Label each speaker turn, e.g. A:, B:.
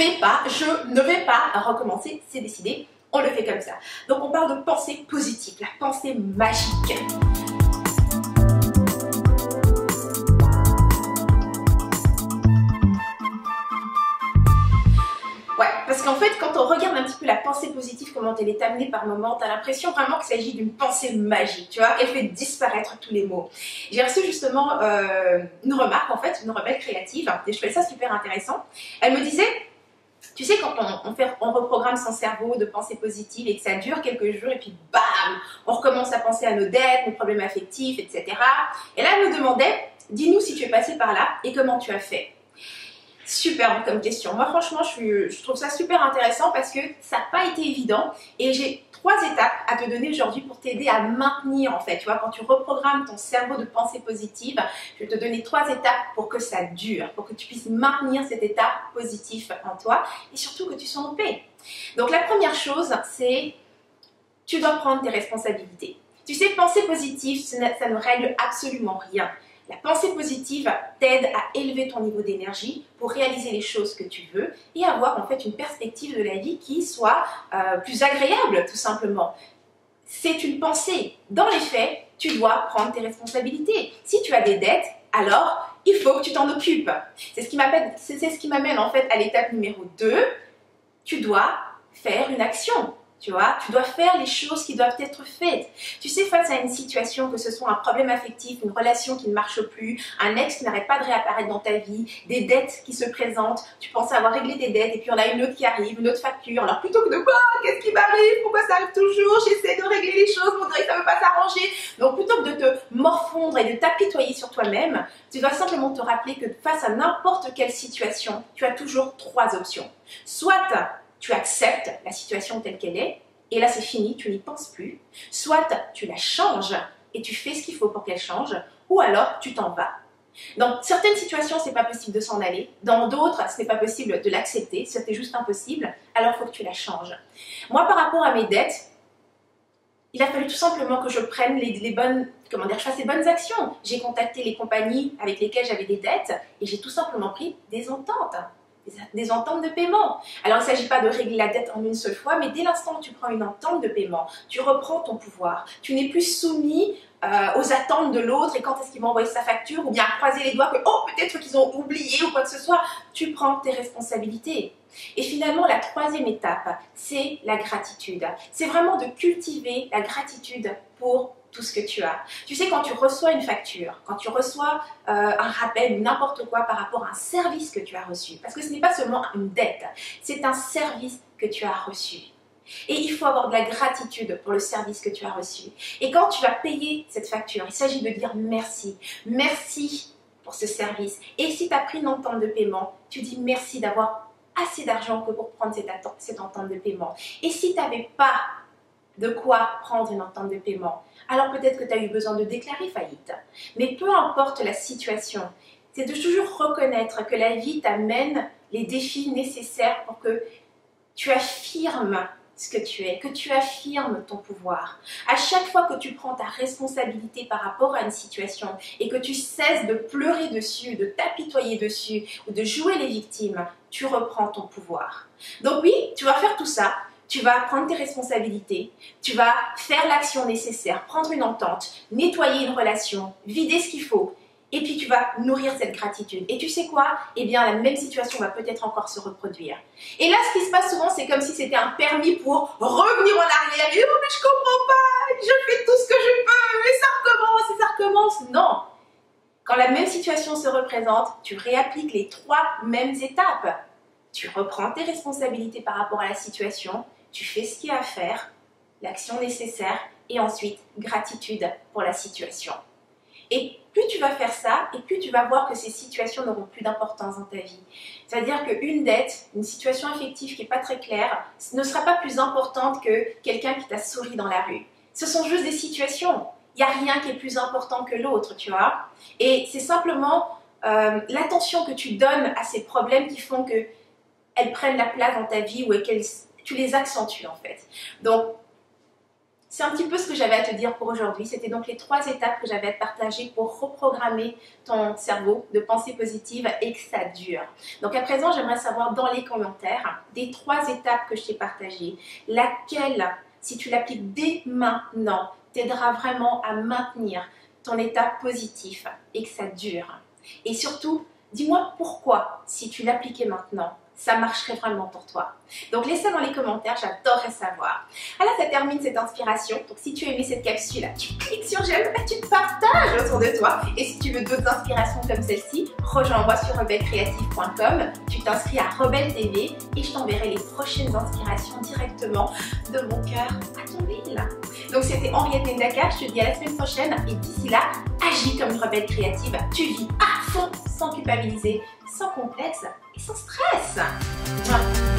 A: vais pas, je ne vais pas recommencer, c'est décidé, on le fait comme ça. Donc on parle de pensée positive, la pensée magique. Ouais, parce qu'en fait, quand on regarde un petit peu la pensée positive, comment elle est amenée par moment, t'as l'impression vraiment qu'il s'agit d'une pensée magique, tu vois, elle fait disparaître tous les mots. J'ai reçu justement une remarque, en fait, une rebelle créative, et je trouvais ça super intéressant. Elle me disait, tu sais, quand on reprogramme son cerveau de pensée positive et que ça dure quelques jours, et puis bam, on recommence à penser à nos dettes, nos problèmes affectifs, etc. Et là, elle me demandait, dis-nous si tu es passé par là et comment tu as fait. Super comme question. Moi, franchement, je trouve ça super intéressant parce que ça n'a pas été évident et j'ai 3 étapes à te donner aujourd'hui pour t'aider à maintenir, en fait. Tu vois, quand tu reprogrammes ton cerveau de pensée positive, je vais te donner 3 étapes pour que ça dure, pour que tu puisses maintenir cet état positif en toi et surtout que tu sois en paix. Donc, la première chose, c'est tu dois prendre tes responsabilités. Tu sais, penser positive, ça ne règle absolument rien. La pensée positive t'aide à élever ton niveau d'énergie pour réaliser les choses que tu veux et avoir en fait une perspective de la vie qui soit plus agréable tout simplement. C'est une pensée. Dans les faits, tu dois prendre tes responsabilités. Si tu as des dettes, alors il faut que tu t'en occupes. C'est ce qui m'amène en fait à l'étape numéro 2. Tu dois faire une action. Tu vois, tu dois faire les choses qui doivent être faites. Tu sais, face à une situation, que ce soit un problème affectif, une relation qui ne marche plus, un ex qui n'arrête pas de réapparaître dans ta vie, des dettes qui se présentent, tu pensais avoir réglé tes dettes et puis on a une autre qui arrive, une autre facture. Alors plutôt que de quoi, qu'est-ce qui m'arrive, pourquoi ça arrive toujours, j'essaie de régler les choses, on dirait que ça ne veut pas s'arranger. Donc plutôt que de te morfondre et de t'apitoyer sur toi-même, tu dois simplement te rappeler que face à n'importe quelle situation, tu as toujours 3 options. Soit tu acceptes la situation telle qu'elle est, et là c'est fini, tu n'y penses plus. Soit tu la changes, et tu fais ce qu'il faut pour qu'elle change, ou alors tu t'en vas. Dans certaines situations, c'est pas possible de s'en aller. Dans d'autres, ce n'est pas possible de l'accepter. C'était juste impossible, alors il faut que tu la changes. Moi, par rapport à mes dettes, il a fallu tout simplement que je prenne je fasse les bonnes actions. J'ai contacté les compagnies avec lesquelles j'avais des dettes, et j'ai tout simplement pris des ententes. Des ententes de paiement. Alors, il ne s'agit pas de régler la dette en une seule fois, mais dès l'instant où tu prends une entente de paiement, tu reprends ton pouvoir. Tu n'es plus soumis aux attentes de l'autre et quand est-ce qu'il va envoyer sa facture ou bien croiser les doigts que, oh, peut-être qu'ils ont oublié ou quoi que ce soit. Tu prends tes responsabilités. Et finalement, la 3e étape, c'est la gratitude. C'est vraiment de cultiver la gratitude pour tout ce que tu as. Tu sais, quand tu reçois une facture, quand tu reçois un rappel ou n'importe quoi par rapport à un service que tu as reçu, parce que ce n'est pas seulement une dette, c'est un service que tu as reçu. Et il faut avoir de la gratitude pour le service que tu as reçu. Et quand tu vas payer cette facture, il s'agit de dire merci. Merci pour ce service. Et si tu as pris une entente de paiement, tu dis merci d'avoir assez d'argent que pour prendre cette entente de paiement. Et si tu n'avais pas de quoi prendre une entente de paiement, alors peut-être que tu as eu besoin de déclarer faillite. Mais peu importe la situation, c'est de toujours reconnaître que la vie t'amène les défis nécessaires pour que tu affirmes ce que tu es, que tu affirmes ton pouvoir. À chaque fois que tu prends ta responsabilité par rapport à une situation et que tu cesses de pleurer dessus, de t'apitoyer dessus ou de jouer les victimes, tu reprends ton pouvoir. Donc oui, tu vas faire tout ça. Tu vas prendre tes responsabilités, tu vas faire l'action nécessaire, prendre une entente, nettoyer une relation, vider ce qu'il faut, et puis tu vas nourrir cette gratitude. Et tu sais quoi? Eh bien, la même situation va peut-être encore se reproduire. Et là, ce qui se passe souvent, c'est comme si c'était un permis pour revenir en arrière. Et oh, mais je comprends pas, je fais tout ce que je peux, mais ça recommence et ça recommence. Non! Quand la même situation se représente, tu réappliques les 3 mêmes étapes. Tu reprends tes responsabilités par rapport à la situation, tu fais ce qu'il y a à faire, l'action nécessaire, et ensuite, gratitude pour la situation. Et plus tu vas faire ça, et plus tu vas voir que ces situations n'auront plus d'importance dans ta vie. C'est-à-dire qu'une dette, une situation affective qui n'est pas très claire, ne sera pas plus importante que quelqu'un qui t'a souri dans la rue. Ce sont juste des situations. Il n'y a rien qui est plus important que l'autre, tu vois. Et c'est simplement l'attention que tu donnes à ces problèmes qui font que elles prennent la place dans ta vie ou tu les accentues en fait. Donc, C'est un petit peu ce que j'avais à te dire pour aujourd'hui. C'était donc les 3 étapes que j'avais à te partager pour reprogrammer ton cerveau de pensée positive et que ça dure. Donc à présent, j'aimerais savoir dans les commentaires des 3 étapes que je t'ai partagées, laquelle, si tu l'appliques dès maintenant, t'aidera vraiment à maintenir ton état positif et que ça dure. Et surtout, dis-moi pourquoi, si tu l'appliquais maintenant, ça marcherait vraiment pour toi. Donc laisse ça dans les commentaires, j'adorerais savoir. Alors ça termine cette inspiration. Donc si tu as aimé cette capsule, tu cliques sur j'aime, tu te partages autour de toi. Et si tu veux d'autres inspirations comme celle-ci, rejoins-moi sur rebellecreative.com. Tu t'inscris à Rebelle TV et je t'enverrai les prochaines inspirations directement de mon cœur à ton mail. Donc c'était Henriette Ndaka, je te dis à la semaine prochaine et d'ici là, agis comme une rebelle créative. Tu vis à fond, sans culpabiliser, sans complexe et sans stress. Mouah.